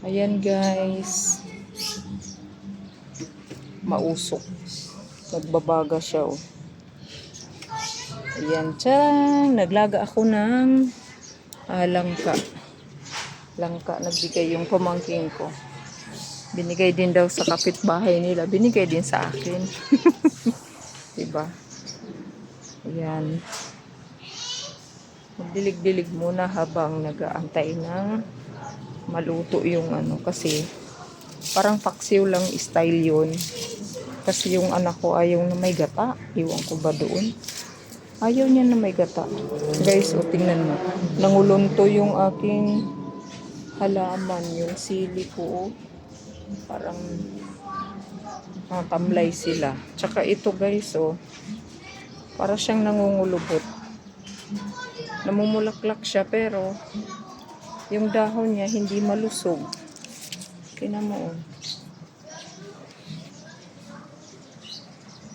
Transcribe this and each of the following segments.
Ayan guys. Mausok. Nagbabaga siya oh. Ayan, tiyang. Naglaga ako ng langka. Langka, nagbigay yung pamangking ko. Binigay din daw sa kapitbahay nila. Binigay din sa akin. Diba? Ayan. Magdilig-dilig muna habang nag-aantay ng maluto yung ano. Kasi parang paksiw lang style yun. Kasi yung anak ko ayaw na may gata. Iwan ko ba doon? Ayaw niya na may gata. Guys, o tingnan mo. Nangulunto yung aking halaman. Yung sili ko. Parang tamlay sila. Tsaka ito guys, oh. Para siyang nangungulubot. Namumulaklak siya pero yung dahon niya hindi malusog. Tingnan mo, oh.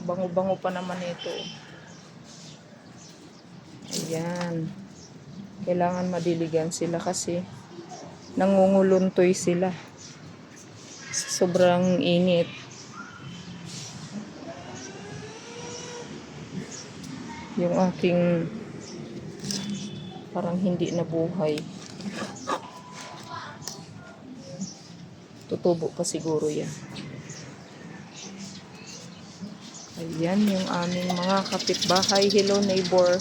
Bango-bango pa naman ito. Ayan. Kailangan madiligan sila kasi nangunguluntoy sila. Sobrang init. Yung aking parang hindi nabuhay. Tutubo pa siguro yan. Ayan yung aming mga kapitbahay. Hello neighbor.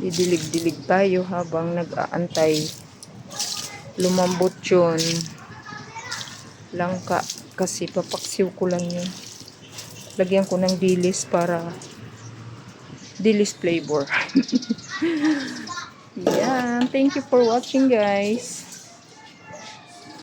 Didilig-dilig tayo habang nag-aantay. Lumambot yun. Langka. Kasi papaksiw ko lang yun. Lagyan ko ng dilis para dilis flavor. Yan. Thank you for watching guys.